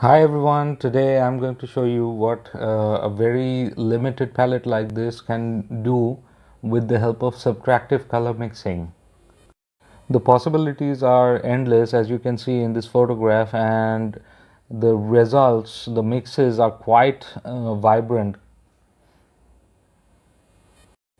Hi everyone, today I'm going to show you what a very limited palette like this can do with the help of subtractive color mixing. The possibilities are endless, as you can see in this photograph, and the results, the mixes are quite vibrant.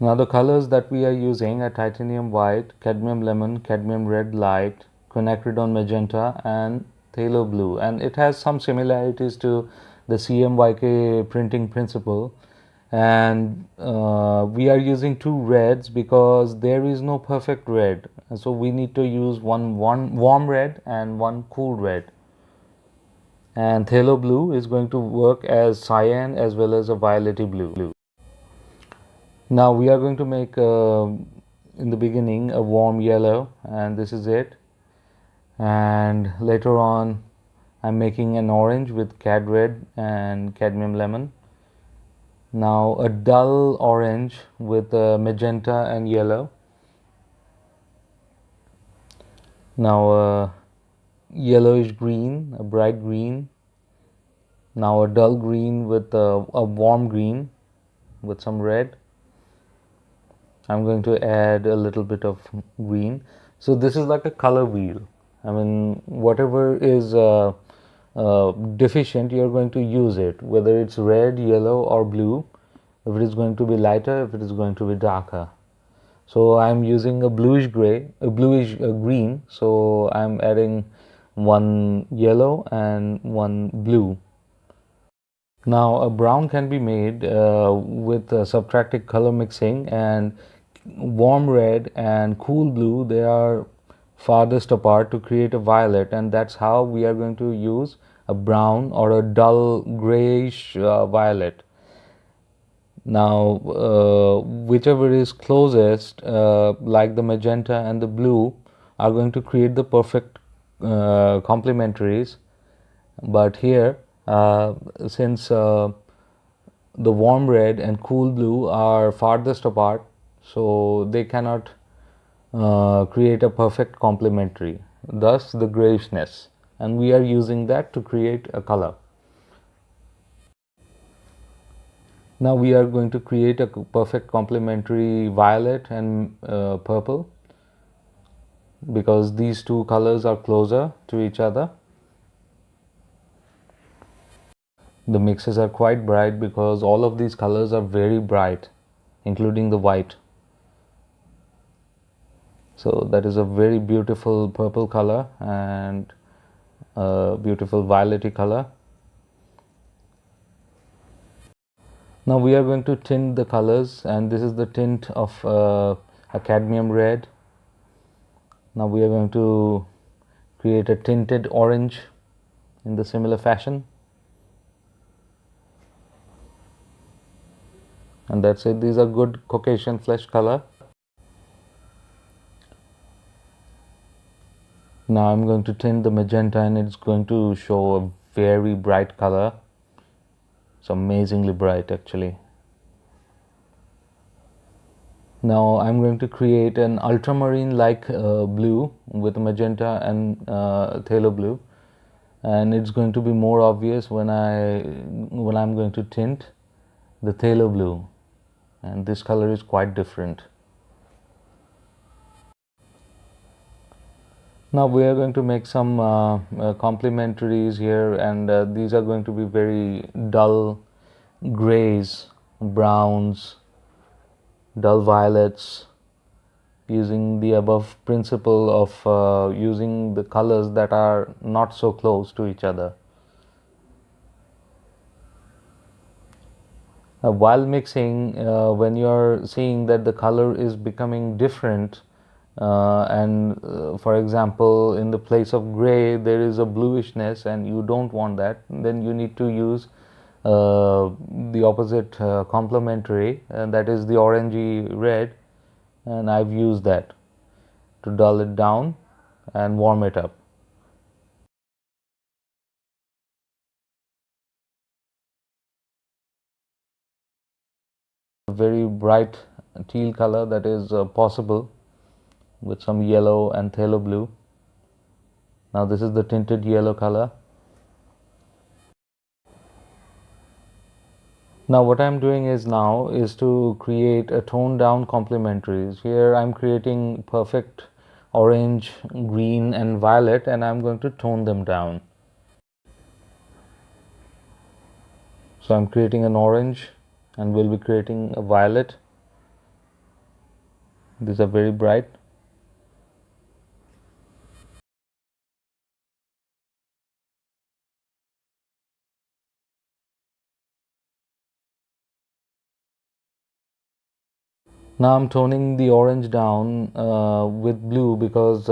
Now the colors that we are using are titanium white, cadmium lemon, cadmium red light, quinacridone magenta, and phthalo blue, and it has some similarities to the CMYK printing principle. And we are using two reds because there is no perfect red, so we need to use one warm red and one cool red. And phthalo blue is going to work as cyan as well as a violety blue. Now we are going to make in the beginning a warm yellow, and this is it. And later on I'm making an orange with cad red and cadmium lemon. Now a dull orange with magenta and yellow. Now a yellowish green, a bright green. Now a dull green with a warm green with some red. I'm going to add a little bit of green. So this is like a color wheel. I mean, whatever is deficient, you're going to use it, whether it's red, yellow, or blue. If it is going to be lighter, if it is going to be darker. So I'm using a bluish gray, a bluish green. So I'm adding one yellow and one blue. Now a brown can be made with subtractive color mixing, and warm red and cool blue, they are farthest apart to create a violet, and that's how we are going to use a brown or a dull grayish violet. Now whichever is closest, like the magenta and the blue, are going to create the perfect complementaries. But here since the warm red and cool blue are farthest apart, so they cannot create a perfect complementary, thus the grayishness, and we are using that to create a color. Now we are going to create a perfect complementary violet and purple, because these two colors are closer to each other. The mixes are quite bright because all of these colors are very bright, including the white. So that is a very beautiful purple color and a beautiful violety color. Now we are going to tint the colors, and this is the tint of a cadmium red. Now we are going to create a tinted orange in the similar fashion, and that's it. These are good Caucasian flesh color. Now I'm going to tint the magenta, and it's going to show a very bright color. It's amazingly bright actually. Now I'm going to create an ultramarine like blue with magenta and phthalo blue, and it's going to be more obvious when I'm going to tint the phthalo blue, and this color is quite different. Now we are going to make some complementaries here, and these are going to be very dull grays, browns, dull violets, using the above principle of using the colors that are not so close to each other. While mixing, when you are seeing that the color is becoming different, and for example in the place of gray there is a bluishness and you don't want that, then you need to use the opposite complementary, and that is the orangey red, and I've used that to dull it down and warm it up. A very bright teal color that is possible with some yellow and phthalo blue. Now this is the tinted yellow color. Now what I'm doing is to create a toned down complementaries. Here I'm creating perfect orange, green and violet, and I'm going to tone them down. So I'm creating an orange and we'll be creating a violet. These are very bright. Now I'm toning the orange down with blue because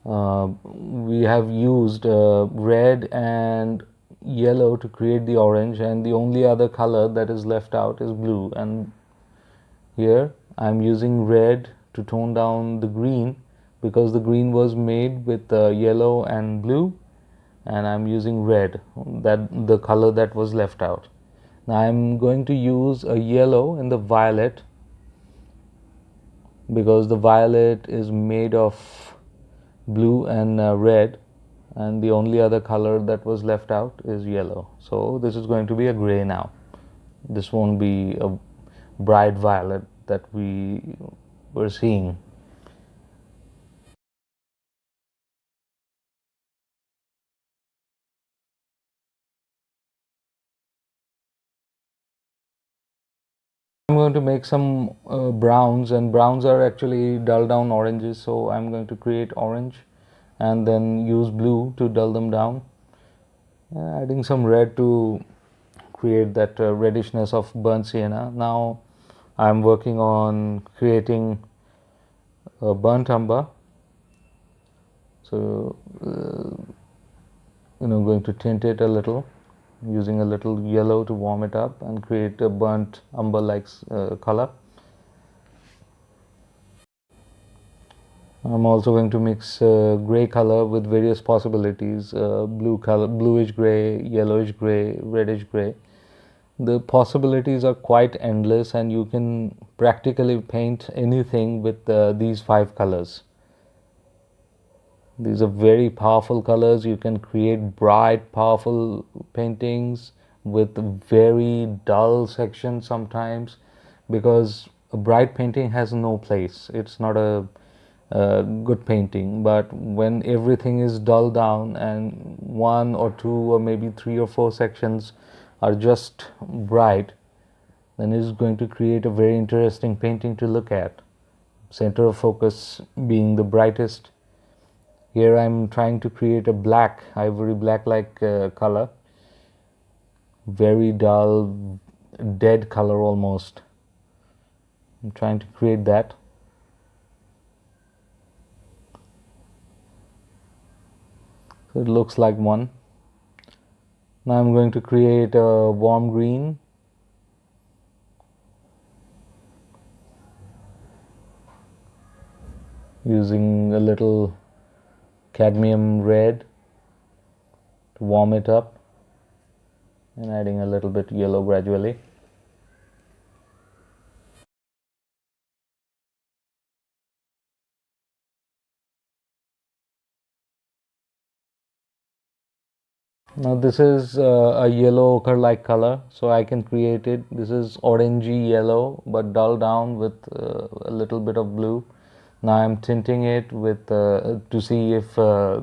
we have used red and yellow to create the orange, and the only other color that is left out is blue. And here I'm using red to tone down the green because the green was made with yellow and blue, and I'm using red, that the color that was left out. Now I'm going to use a yellow in the violet because the violet is made of blue and red, and the only other color that was left out is yellow. So this is going to be a gray now. This won't be a bright violet that we were seeing. I'm going to make some browns, and browns are actually dull down oranges, so I'm going to create orange and then use blue to dull them down, adding some red to create that reddishness of burnt sienna. Now I'm working on creating a burnt umber, so going to tint it a little using a little yellow to warm it up and create a burnt umber like color. I'm also going to mix gray color with various possibilities, blue color, bluish gray, yellowish gray, reddish gray. The possibilities are quite endless, and you can practically paint anything with these 5 colors. These are very powerful colors. You can create bright, powerful paintings with very dull sections sometimes, because a bright painting has no place. It's not a good painting. But when everything is dulled down and 1 or 2 or maybe 3 or 4 sections are just bright, then it is going to create a very interesting painting to look at. Center of focus being the brightest. Here I'm trying to create a black, ivory black like color, very dull, dead color almost. I'm trying to create that. So it looks like one. Now I'm going to create a warm green. Using a little cadmium red to warm it up, and adding a little bit yellow gradually. Now this is a yellow ochre like color, so I can create it. This is orangey yellow but dull down with a little bit of blue. Now I'm tinting it with to see if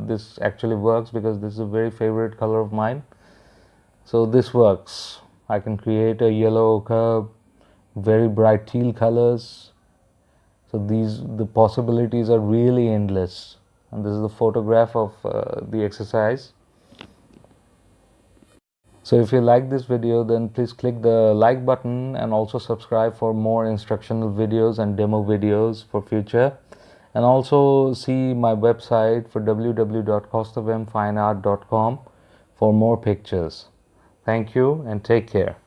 this actually works, because this is a very favorite color of mine. So this works. I can create a yellow ochre, very bright teal colors. So the possibilities are really endless. And this is the photograph of the exercise. So if you like this video, then please click the like button and also subscribe for more instructional videos and demo videos for future. And also see my website for www.kaustavmfineart.com for more pictures. Thank you and take care.